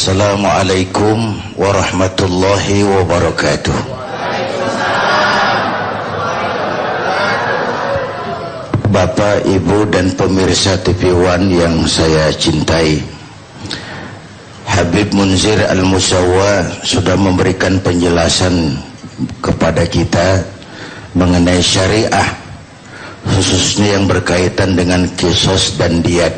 Assalamualaikum warahmatullahi wabarakatuh. Bapak, Ibu dan pemirsa TV One yang saya cintai, Habib Munzir Al-Musawwa sudah memberikan penjelasan kepada kita mengenai syariah, khususnya yang berkaitan dengan qisas dan diat.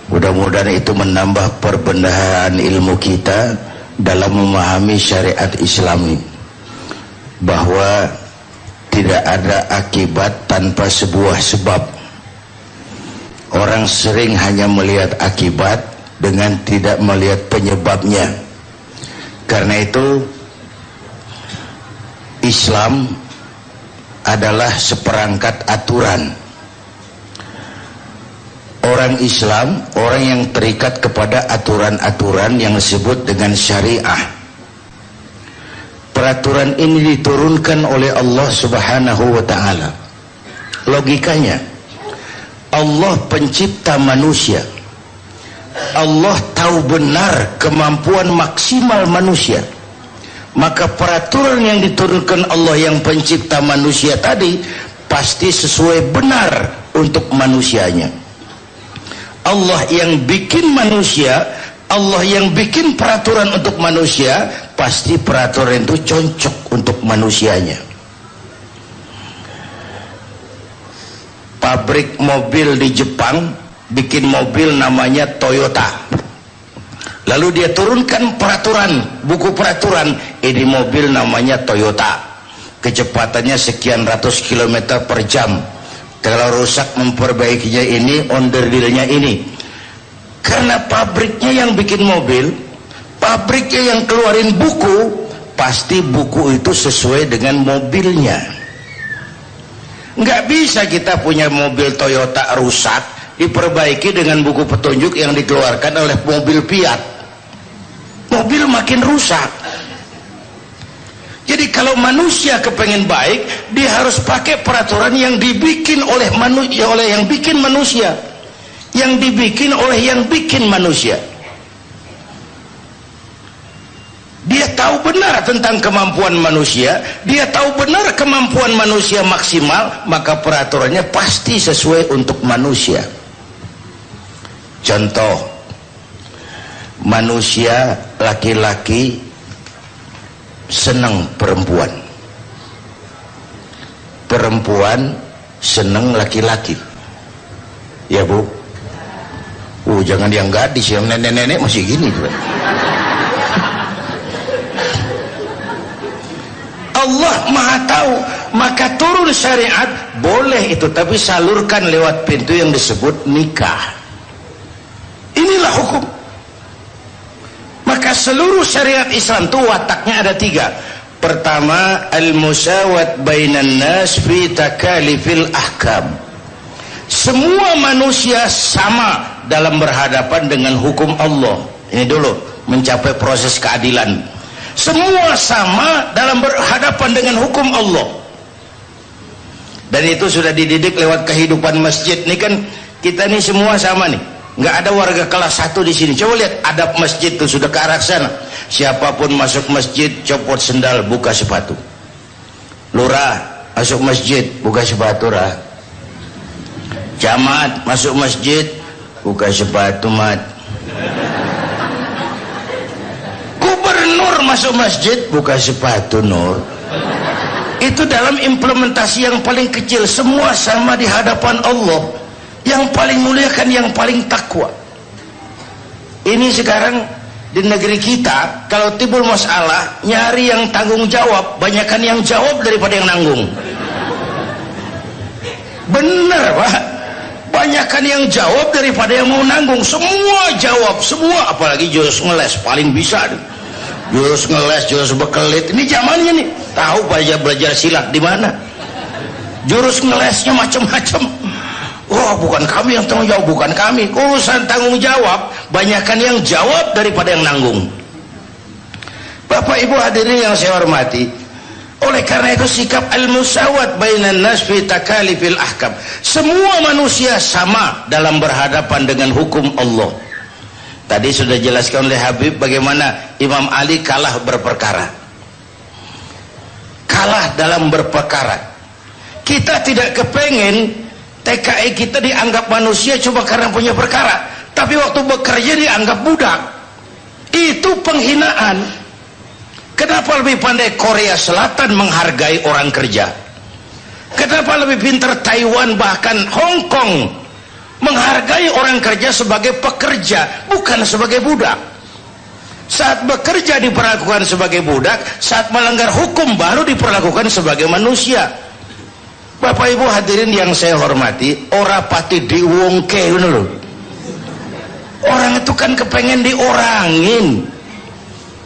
Mudah-mudahan itu menambah perbendaharaan ilmu kita dalam memahami syariat Islami, bahwa tidak ada akibat tanpa sebuah sebab. Orang sering hanya melihat akibat dengan tidak melihat penyebabnya. Karena itu Islam adalah seperangkat aturan. Orang Islam, orang yang terikat kepada aturan-aturan yang disebut dengan syariah. Peraturan ini diturunkan oleh Allah Subhanahu wa ta'ala. Logikanya, Allah pencipta manusia. Allah tahu benar kemampuan maksimal manusia. Maka peraturan yang diturunkan Allah yang pencipta manusia tadi pasti sesuai benar untuk manusianya. Allah yang bikin manusia, Allah yang bikin peraturan untuk manusia, pasti peraturan itu cocok untuk manusianya. Pabrik mobil di Jepang bikin mobil namanya Toyota. Lalu dia turunkan peraturan, buku peraturan, ini mobil namanya Toyota. Kecepatannya sekian ratus kilometer per jam. Kalau rusak memperbaikinya ini, onderdilnya ini. Karena pabriknya yang bikin mobil, pabriknya yang keluarin buku, pasti buku itu sesuai dengan mobilnya. Nggak bisa kita punya mobil Toyota rusak, diperbaiki dengan buku petunjuk yang dikeluarkan oleh mobil Fiat. Mobil makin rusak. Jadi kalau manusia kepengen baik, dia harus pakai peraturan yang dibikin oleh manusia, oleh yang bikin manusia, yang dibikin oleh yang bikin manusia. Dia tahu benar tentang kemampuan manusia, dia tahu benar kemampuan manusia maksimal, maka peraturannya pasti sesuai untuk manusia. Contoh, manusia laki-laki senang perempuan, perempuan senang laki-laki, ya Bu? Jangan yang gadis, yang nenek-nenek masih gini. Allah Maha tahu, maka turun syariat, boleh itu, tapi salurkan lewat pintu yang disebut nikah. Inilah hukum. Maka seluruh syariat Islam itu wataknya ada tiga. Pertama, al-musawat bainan nas fi takalifil ahkam. Semua manusia sama dalam berhadapan dengan hukum Allah. Ini dulu, mencapai proses keadilan. Semua sama dalam berhadapan dengan hukum Allah. Dan itu sudah dididik lewat kehidupan masjid. Ini kan kita nih semua sama nih. Nggak ada warga kelas 1 di sini. Coba lihat adab masjid itu sudah ke arah sana. Siapapun masuk masjid, copot sendal, buka sepatu. Lurah masuk masjid, buka sepatu, Rah. Jamaat masuk masjid, buka sepatu, Mat. Gubernur masuk masjid, buka sepatu, Nur. Itu dalam implementasi yang paling kecil. Semua sama di hadapan Allah. Yang paling mulia kan yang paling takwa. Ini sekarang di negeri kita, kalau timbul masalah, nyari yang tanggung jawab, banyakkan yang jawab daripada yang nanggung. Benar, Pak. Banyakkan yang jawab daripada yang mau nanggung. Semua jawab, semua, apalagi jurus ngeles paling bisa. Jurus ngeles, jurus bekelit, ini zamannya nih. Tahu belajar silat di mana? Jurus ngelesnya macam-macam. Oh, bukan kami yang tanggung jawab, bukan kami. Urusan tanggung jawab, banyakkan yang jawab daripada yang nanggung. Bapak Ibu hadirin yang saya hormati, oleh karena itu sikap al-musawat bainan nas fi takalifil ahkam. Semua manusia sama dalam berhadapan dengan hukum Allah. Tadi sudah jelaskan oleh Habib bagaimana Imam Ali kalah berperkara. Kalah dalam berperkara. Kita tidak kepengen TKI kita dianggap manusia cuma karena punya perkara, tapi waktu bekerja dianggap budak. Itu penghinaan. Kenapa lebih pandai Korea Selatan menghargai orang kerja? Kenapa lebih pintar Taiwan bahkan Hong Kong menghargai orang kerja sebagai pekerja, bukan sebagai budak? Saat bekerja diperlakukan sebagai budak, saat melanggar hukum baru diperlakukan sebagai manusia. Bapak Ibu hadirin yang saya hormati, ora pati diwongke, loh. Orang itu kan kepengen diorangin,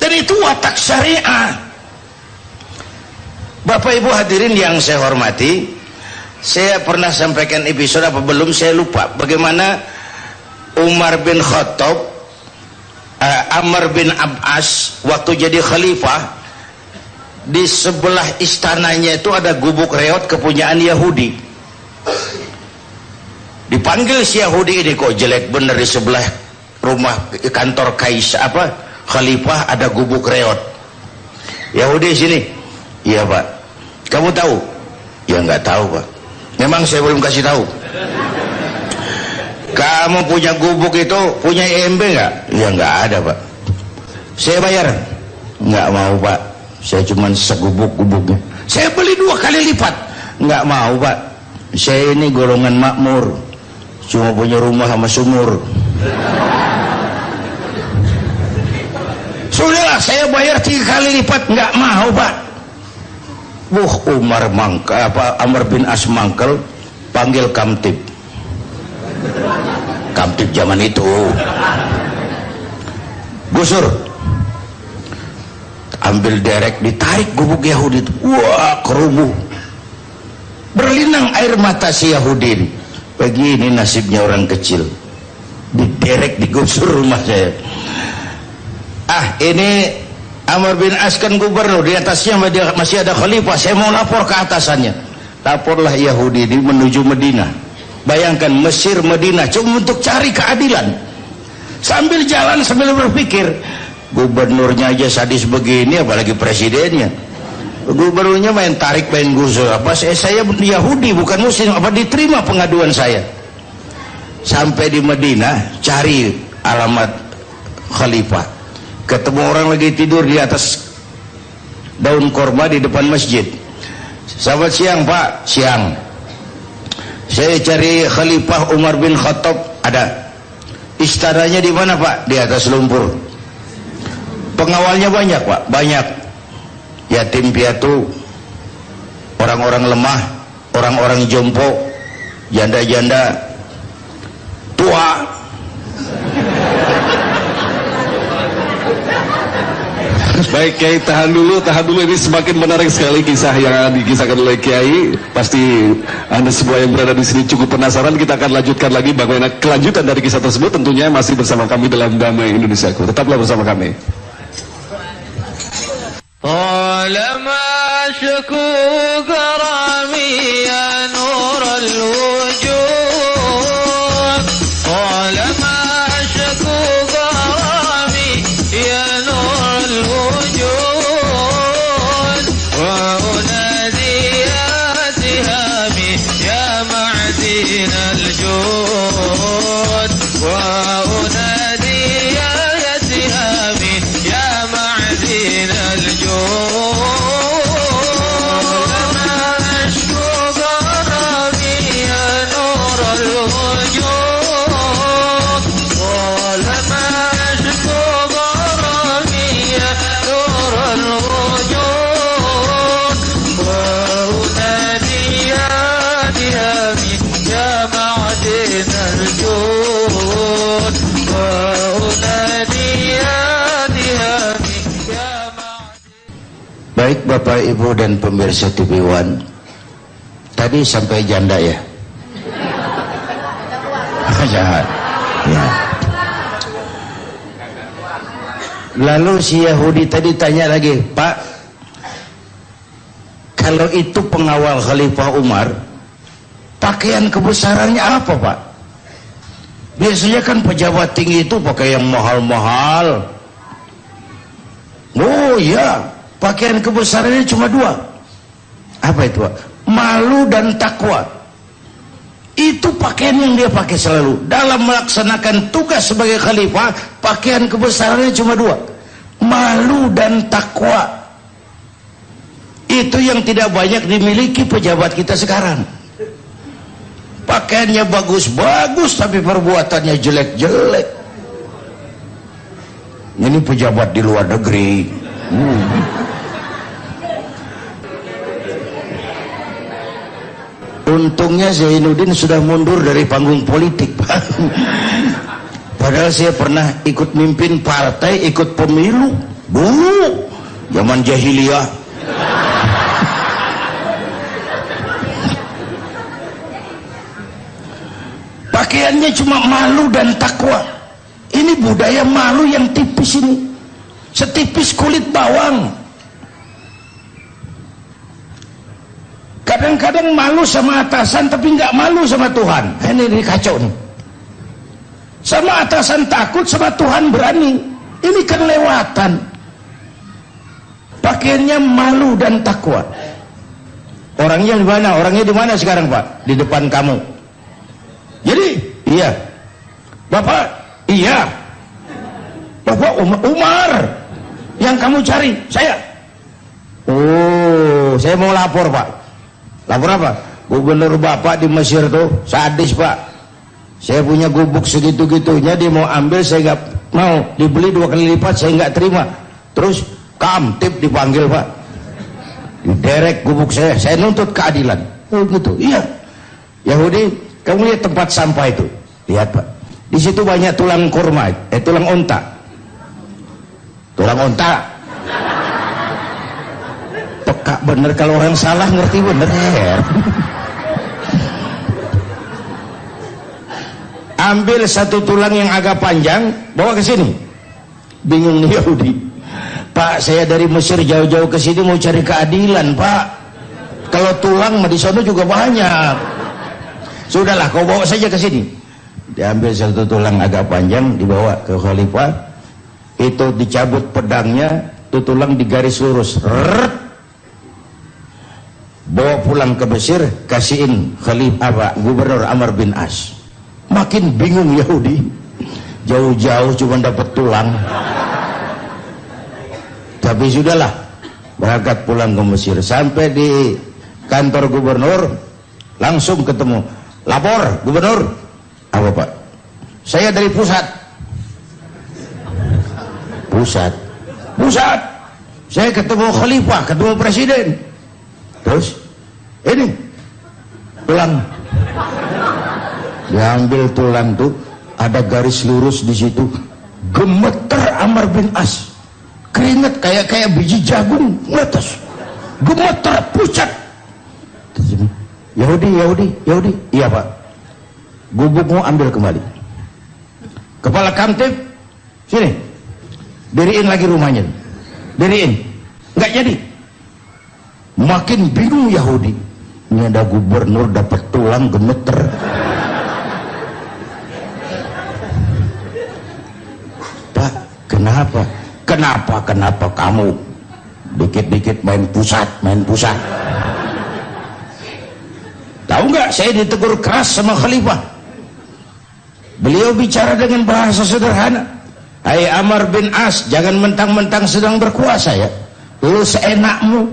dan itu watak syariah. Bapak Ibu hadirin yang saya hormati, saya pernah sampaikan episode apa belum saya lupa, bagaimana Umar bin Khattab, Amr bin Abbas waktu jadi khalifah, di sebelah istananya itu ada gubuk reot kepunyaan Yahudi. Dipanggil si Yahudi ini, kok jelek bener di sebelah rumah kantor khalifah ada gubuk reot. Yahudi sini. Iya Pak. Kamu tahu? Ya nggak tahu Pak. Memang saya belum kasih tahu. Kamu punya gubuk itu punya IMB nggak? Ya nggak ada Pak. Saya bayar? Nggak mau Pak. Saya cuma segubuk-gubuknya. Saya beli 2 kali lipat. Nggak mau Pak. Saya ini golongan makmur, cuma punya rumah sama sumur. Sudahlah, saya bayar 3 kali lipat. Nggak mau Pak. Amr bin As mangkel, panggil kamtib. Kamtib zaman itu. Gusur, ambil derek, ditarik gubuk Yahudi itu. Wah, kerubuh. Berlinang air mata si Yahudi. Begini nasibnya orang kecil. Diderek, digusur rumah saya. Ini Amr bin As kan gubernur, di atasnya masih ada khalifah. Saya mau lapor ke atasannya. Laporlah Yahudi ini menuju Medina. Bayangkan Mesir, Medina, cuma untuk cari keadilan. Sambil jalan sambil berpikir, gubernurnya aja sadis begini, apalagi presidennya. Gubernurnya main tarik, main gusur. Saya Yahudi bukan Muslim, apa diterima pengaduan saya? Sampai di Medina, cari alamat khalifah. Ketemu orang lagi tidur di atas daun korma di depan masjid. Selamat siang Pak. Siang. Saya cari Khalifah Umar bin Khattab. Ada. Istananya di mana Pak? Di atas lumpur. Pengawalnya banyak Pak? Banyak. Yatim piatu, orang-orang lemah, orang-orang jompo, janda-janda, tua. Baik Kiai, tahan dulu. Ini semakin menarik sekali kisah yang dikisahkan oleh Kiai. Pasti Anda semua yang berada di sini cukup penasaran. Kita akan lanjutkan lagi bagaimana kelanjutan dari kisah tersebut. Tentunya masih bersama kami dalam Damai Indonesiaku. Tetaplah bersama kami. Baik Bapak Ibu dan pemirsa TV One, tadi sampai janda ya? Jahat. Ya. Lalu si Yahudi tadi tanya lagi, Pak, kalau itu pengawal Khalifah Umar, pakaian kebesarannya apa Pak? Biasanya kan pejabat tinggi itu pakai yang mahal-mahal. Oh iya, pakaian kebesarannya cuma dua. Apa itu, Pak? Malu dan takwa. Itu pakaian yang dia pakai selalu dalam melaksanakan tugas sebagai khalifah. Pakaian kebesarannya cuma dua, malu dan takwa. Itu yang tidak banyak dimiliki pejabat kita sekarang. Pakaiannya bagus-bagus tapi perbuatannya jelek-jelek. Ini pejabat di luar negeri. Untungnya Zainuddin sudah mundur dari panggung politik, Pak. Padahal saya pernah ikut mimpin partai, ikut pemilu dulu zaman jahiliyah. Pakaiannya cuma malu dan takwa. Ini budaya malu yang tipis ini, setipis kulit bawang. Kadang-kadang malu sama atasan tapi nggak malu sama Tuhan. Ini kacau nih. Sama atasan takut, sama Tuhan berani. Ini kan lewatan. Pakaiannya malu dan takwa. Orangnya di mana? Orangnya di mana sekarang, Pak? Di depan kamu. Jadi, iya. Bapak, iya. Bapak Umar yang kamu cari, saya. Oh, saya mau lapor, Pak. Lapor apa? Gubernur Bapak di Mesir tuh sadis, Pak. Saya punya gubuk segitu-gitunya, dia mau ambil, saya nggak mau. Dibeli 2 kali lipat, saya nggak terima. Terus Kamtib dipanggil, Pak. Derek gubuk saya nuntut keadilan. Oh gitu, iya. Yahudi, kamu lihat tempat sampah itu, lihat, Pak. Di situ banyak tulang kurma, tulang onta. Tulang onta. Peka bener, kalau orang salah ngerti bener. Ambil satu tulang yang agak panjang, bawa ke sini. Bingung nih Yahudi. Pak, saya dari Mesir jauh-jauh ke sini mau cari keadilan, Pak. Kalau tulang mah di sana juga banyak. Sudahlah, kau bawa saja ke sini. Diambil satu tulang agak panjang, dibawa ke khalifah. Itu dicabut pedangnya, itu tulang digaris lurus. Bawa pulang ke Mesir, kasihin khalifah Gubernur Amr bin As. Makin bingung Yahudi, jauh-jauh cuma dapat tulang. Tapi sudahlah, berangkat pulang ke Mesir. Sampai di kantor gubernur, langsung ketemu. Lapor, Gubernur. Apa, Pak? Saya dari pusat. Pusat. Saya ketemu khalifah, ketemu presiden. Terus, ini tulang. Diambil tulang tuh, ada garis lurus di situ. Gemeter Amr bin As. Keringet kayak biji jagung ngetes. Gemeter, pucat. Yahudi. Iya, Pak. Gubukmu ambil kembali. Kepala Kamtib, sini. Diriin lagi rumahnya. Diriin. Nggak jadi. Makin bingung Yahudi. Ini ada gubernur dapat tulang gemeter. Pak, kenapa? Kenapa kamu dikit-dikit main pusat? Tahu nggak, saya ditegur keras sama khalifah. Beliau bicara dengan bahasa sederhana. Hai Amr bin As, jangan mentang-mentang sedang berkuasa ya. Lu seenakmu.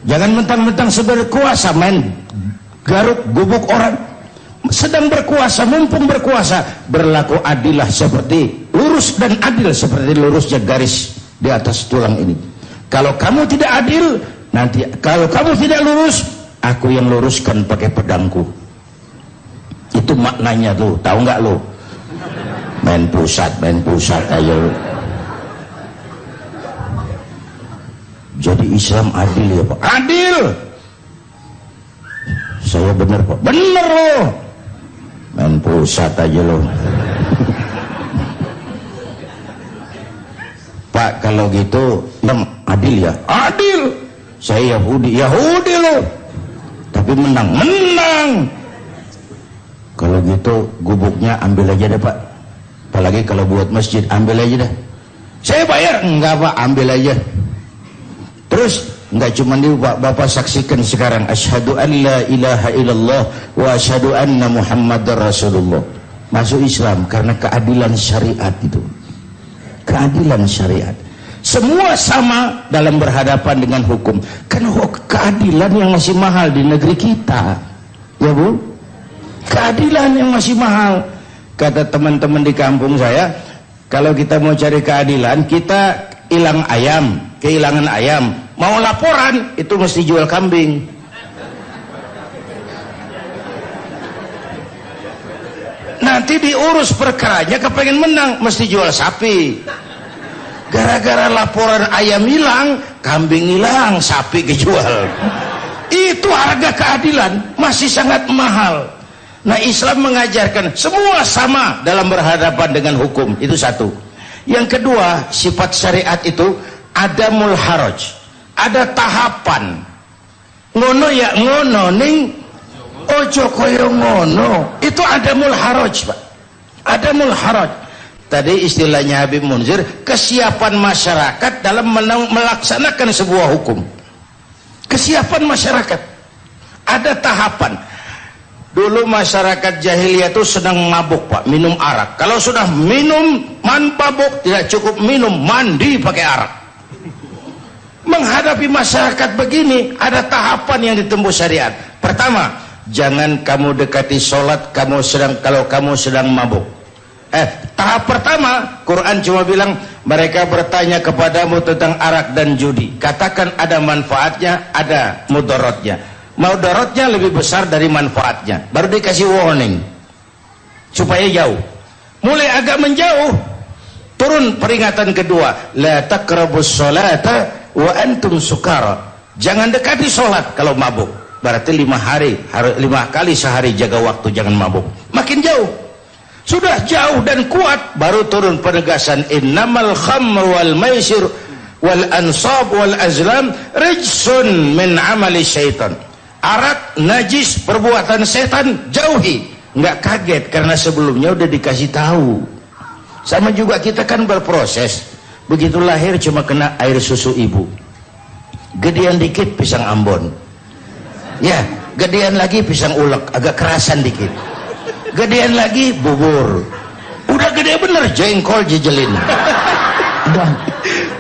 Jangan mentang-mentang berkuasa main garuk gubuk orang. Sedang berkuasa, mumpung berkuasa, berlaku adillah seperti lurus dan adil seperti lurusnya garis di atas tulang ini. Kalau kamu tidak adil, nanti kalau kamu tidak lurus, aku yang luruskan pakai pedangku. Itu maknanya tuh, tahu nggak lo? Main pusat aja lo. Jadi Islam adil ya, Pak? Adil. Saya bener, Pak. Bener lo. Main pusat aja lo. Pak, kalau gitu adil ya? Adil. Saya Yahudi lo. Tapi menang. Kalau gitu gubuknya ambil aja deh Pak, apalagi kalau buat masjid ambil aja deh. Saya bayar. Enggak Pak, ambil aja. Terus enggak cuma itu Pak, Bapak saksikan sekarang, asyhadu an la ilaha illallah wa asyhadu anna muhammadar rasulullah. Masuk Islam karena keadilan syariat itu. Keadilan syariat. Semua sama dalam berhadapan dengan hukum. Karena keadilan yang masih mahal di negeri kita. Ya Bu? Keadilan yang masih mahal. Kata teman-teman di kampung saya, kalau kita mau cari keadilan, kita hilang ayam, kehilangan ayam. Mau laporan, itu mesti jual kambing. Nanti diurus perkaranya, kepengen menang, mesti jual sapi. Gara-gara laporan ayam hilang, kambing hilang, sapi kejual. Itu harga keadilan, masih sangat mahal. Nah, Islam mengajarkan semua sama dalam berhadapan dengan hukum. Itu satu. Yang kedua, sifat syariat itu adamul haraj. Ada tahapan. Ngono ya ngono ning ojo koyo ngono. Itu adamul haraj, Pak. Adamul haraj. Tadi istilahnya Habib Munzir, kesiapan masyarakat dalam melaksanakan sebuah hukum. Kesiapan masyarakat. Ada tahapan. Dulu masyarakat jahiliyah itu sedang mabuk Pak, minum arak. Kalau sudah minum mabuk, tidak cukup minum, mandi pakai arak. Menghadapi masyarakat begini, ada tahapan yang ditempuh syariat. Pertama, jangan kamu dekati sholat kalau kamu sedang mabuk. Tahap pertama, Quran cuma bilang mereka bertanya kepadamu tentang arak dan judi. Katakan ada manfaatnya, ada mudaratnya. Mudaratnya lebih besar dari manfaatnya. Baru dikasih warning supaya jauh. Mulai agak menjauh, turun peringatan kedua, la taqrabus sholata wa antum sukara. Jangan dekati sholat kalau mabuk. Berarti 5 kali sehari jaga waktu, jangan mabuk. Makin jauh. Sudah jauh dan kuat, baru turun penegasan, innamal khamr wal maisir wal ansab wal azlam rijsun min amali syaitan. Arak najis, perbuatan setan, jauhi. Nggak kaget karena sebelumnya udah dikasih tahu. Sama juga kita kan berproses. Begitu lahir cuma kena air susu ibu. Gedean dikit pisang Ambon. Ya, gedean lagi pisang ulek, agak kerasan dikit. Gedean lagi bubur. Udah gede bener jengkol jejelin.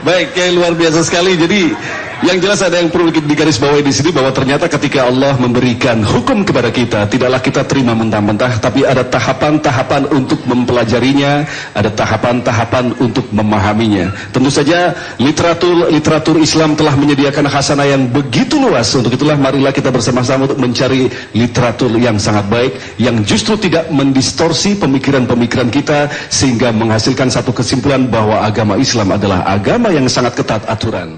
Baik, kayak luar biasa sekali. Jadi yang jelas ada yang perlu digarisbawahi di sini, bahwa ternyata ketika Allah memberikan hukum kepada kita, tidaklah kita terima mentah-mentah, tapi ada tahapan-tahapan untuk mempelajarinya, ada tahapan-tahapan untuk memahaminya. Tentu saja literatur Islam telah menyediakan khasanah yang begitu luas. Untuk itulah marilah kita bersama-sama untuk mencari literatur yang sangat baik, yang justru tidak mendistorsi pemikiran-pemikiran kita, sehingga menghasilkan satu kesimpulan bahwa agama Islam adalah agama yang sangat ketat aturan.